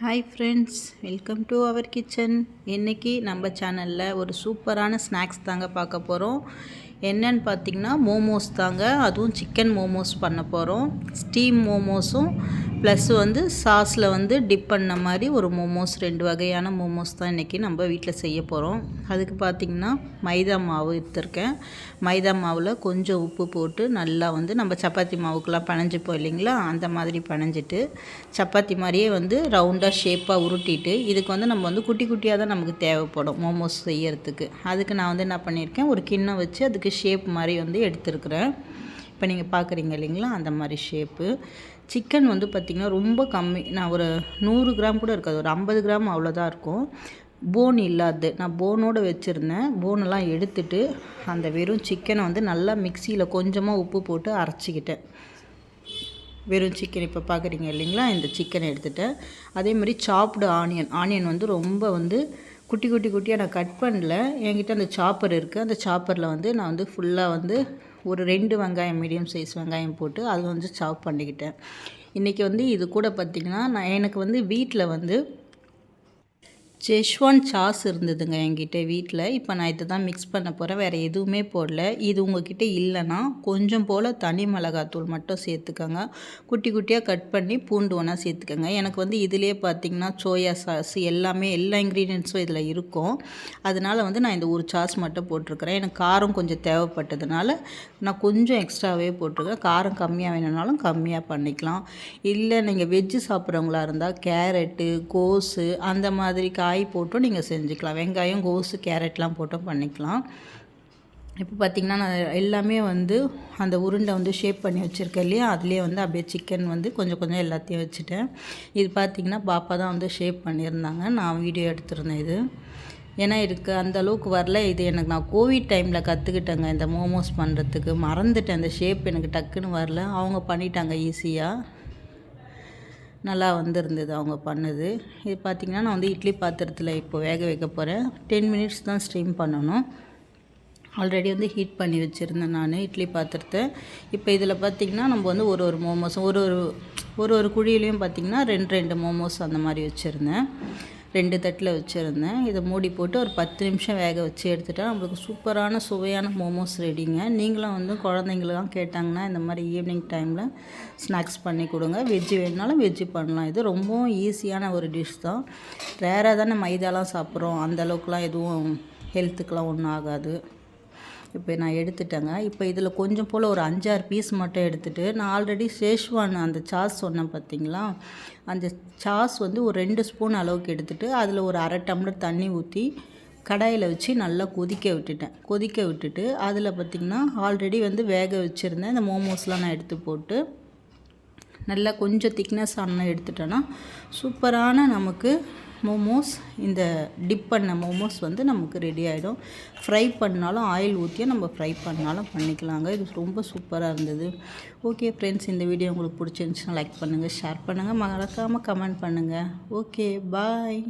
Hi friends, welcome to our kitchen. இன்றைக்கி நம்ம சேனலில் ஒரு சூப்பரான ஸ்நாக்ஸ் தாங்க பார்க்க போகிறோம். என்னன்னு பார்த்திங்கன்னா மோமோஸ் தாங்க. அதுவும் சிக்கன் மோமோஸ் பண்ண போகிறோம். ஸ்டீம் மோமோஸும் ப்ளஸ் சாஸில் டிப் பண்ண மாதிரி ஒரு மோமோஸ், 2 வகையான மோமோஸ் தான் இன்றைக்கி நம்ம வீட்டில் செய்ய போகிறோம். அதுக்கு பார்த்திங்கன்னா மைதா மாவு எடுத்துருக்கேன். மைதா மாவில் கொஞ்சம் உப்பு போட்டு நல்லா நம்ம சப்பாத்தி மாவுக்கெலாம் பிணைஞ்சிப்போம் இல்லைங்களா, அந்த மாதிரி பிணைஞ்சிட்டு சப்பாத்தி மாதிரியே ரவுண்டாக ஷேப்பாக உருட்டிட்டு, இதுக்கு நம்ம குட்டி குட்டியாக தான் நமக்கு தேவைப்படும் மோமோஸ் செய்யறதுக்கு. அதுக்கு நான் என்ன பண்ணியிருக்கேன், ஒரு கிண்ணம் வச்சு அதுக்கு ஷேப் மாதிரி எடுத்துருக்குறேன். இப்போ நீங்கள் பார்க்குறீங்க இல்லைங்களா, அந்த மாதிரி ஷேப்பு. சிக்கன் பார்த்திங்கன்னா ரொம்ப கம்மி. நான் ஒரு 100 கிராம் கூட இருக்காது, ஒரு 50 கிராம் அவ்வளோதான் இருக்கும். போன் இல்லாது நான் போனோடு வச்சுருந்தேன். போனெல்லாம் எடுத்துட்டு அந்த வெறும் சிக்கனை நல்லா மிக்சியில் கொஞ்சமாக உப்பு போட்டு அரைச்சிக்கிட்டேன். வெறும் சிக்கன் இப்போ பார்க்குறீங்க இல்லைங்களா, இந்த சிக்கனை எடுத்துகிட்டேன். அதே மாதிரி சாப்டு ஆனியன் ரொம்ப குட்டி குட்டி குட்டியாக நான் கட் பண்ணல. என்கிட்ட அந்த சாப்பர் இருக்குது. அந்த சாப்பரில் நான் ஃபுல்லாக ஒரு 2 வெங்காயம், மீடியம் சைஸ் வெங்காயம் போட்டு அது சாப் பண்ணிக்கிட்டேன். இன்றைக்கி இது கூட பார்த்திங்கன்னா எனக்கு வீட்டில் செஷ்வான் சாஸ் இருந்ததுங்க என்கிட்ட வீட்டில். இப்போ நான் இதை தான் மிக்ஸ் பண்ண போகிறேன், வேறு எதுவுமே போடல. இது உங்கள்கிட்ட இல்லைன்னா கொஞ்சம் போல் தனி மிளகாத்தூள் மட்டும் சேர்த்துக்கோங்க. குட்டி குட்டியாக கட் பண்ணி பூண்டு ஒன்றா சேர்த்துக்கோங்க. எனக்கு இதிலே பார்த்திங்கன்னா சோயா சாஸ் எல்லா இன்க்ரீடியன்ஸும் இதில் இருக்கும். அதனால் நான் இந்த ஒரு சாஸ் மட்டும் போட்டிருக்கிறேன். எனக்கு காரம் கொஞ்சம் தேவைப்பட்டதுனால நான் கொஞ்சம் எக்ஸ்ட்ராவே போட்டிருக்கேன். காரம் கம்மியாக வேணும்னாலும் கம்மியாக பண்ணிக்கலாம். இல்லை நீங்கள் வெஜ்ஜு சாப்பிட்றவங்களா இருந்தால் கேரட்டு, கோஸு அந்த மாதிரி காய் போட்டும் நீங்கள் செஞ்சுக்கலாம். வெங்காயம், கோஸு, கேரட்லாம் போட்டும் பண்ணிக்கலாம். இப்போ பார்த்திங்கன்னா நான் எல்லாமே அந்த உருண்டை ஷேப் பண்ணி வச்சுருக்கேன் இல்லையா, அதுலேயே அப்படியே சிக்கன் கொஞ்சம் கொஞ்சம் எல்லாத்தையும் வச்சுட்டேன். இது பார்த்திங்கன்னா பாப்பா தான் ஷேப் பண்ணியிருந்தாங்க. நான் வீடியோ எடுத்திருந்தேன் இது. ஏன்னா இதுக்கு அந்தளவுக்கு வரல. இது நான் கோவிட் டைமில் கற்றுக்கிட்டேங்க இந்த மோமோஸ் பண்ணுறதுக்கு. மறந்துட்டேன், அந்த ஷேப் எனக்கு டக்குன்னு வரல. அவங்க பண்ணிட்டாங்க ஈஸியாக, நல்லா இருந்தது அவங்க பண்ணது. இது பார்த்திங்கன்னா நான் இட்லி பாத்திரத்தில் இப்போ வேக வைக்க போகிறேன். 10 மினிட்ஸ் தான் ஸ்டீம் பண்ணணும். ஆல்ரெடி ஹீட் பண்ணி வச்சுருந்தேன் நான் இட்லி பாத்திரத்தை. இப்போ இதில் பார்த்திங்கன்னா நம்ம ஒரு மோமோஸும் ஒரு குழியிலையும் பார்த்திங்கன்னா 2 மோமோஸ் அந்த மாதிரி வச்சுருந்தேன். 2 தட்டில் வச்சுருந்தேன். இதை மூடி போட்டு ஒரு 10 நிமிஷம் வேக வச்சு எடுத்துட்டா நம்மளுக்கு சூப்பரான சுவையான மோமோஸ் ரெடிங்க. நீங்களும் குழந்தைங்களாம் கேட்டாங்கன்னா இந்த மாதிரி ஈவினிங் டைமில் ஸ்நாக்ஸ் பண்ணி கொடுங்க. வெஜ்ஜு வேணுனாலும் வெஜ்ஜு பண்ணலாம். இது ரொம்பவும் ஈஸியான ஒரு டிஷ் தான். ரேராக தானே மைதாலாம் சாப்பிட்றோம், அந்தளவுக்குலாம் எதுவும் ஹெல்த்துக்கெலாம் ஒன்றும் ஆகாது. இப்போ நான் எடுத்துட்டேங்க. இப்போ இதில் கொஞ்சம் போல் ஒரு 5-6 பீஸ் மட்டும் எடுத்துகிட்டு, நான் ஆல்ரெடி ஷேஷ்வான் அந்த சாஸ் சொன்னேன் பார்த்திங்களா, அந்த சாஸ் ஒரு 2 ஸ்பூன் அளவுக்கு எடுத்துகிட்டு அதில் ஒரு 1/2 டம்ளர் தண்ணி ஊற்றி கடாயில் வச்சு நல்லா கொதிக்க விட்டுட்டு அதில் பார்த்திங்கன்னா ஆல்ரெடி வேக வச்சுருந்தேன் இந்த மோமோஸ்லாம் நான் எடுத்து போட்டு நல்லா கொஞ்சம் திக்னஸ் ஆனால் எடுத்துட்டேன்னா சூப்பரான நமக்கு மோமோஸ், இந்த டிப் பண்ண மோமோஸ் நமக்கு ரெடி ஆகிடும். ஃப்ரை பண்ணாலும் ஆயில் ஊற்றியும் நம்ம ஃப்ரை பண்ணாலும் பண்ணிக்கலாங்க. இது ரொம்ப சூப்பராக இருந்தது. ஓகே ஃப்ரெண்ட்ஸ், இந்த வீடியோ உங்களுக்கு பிடிச்சிருந்துச்சுன்னா லைக் பண்ணுங்கள், ஷேர் பண்ணுங்கள், மறக்காமல் கமெண்ட் பண்ணுங்கள். ஓகே, பாய்.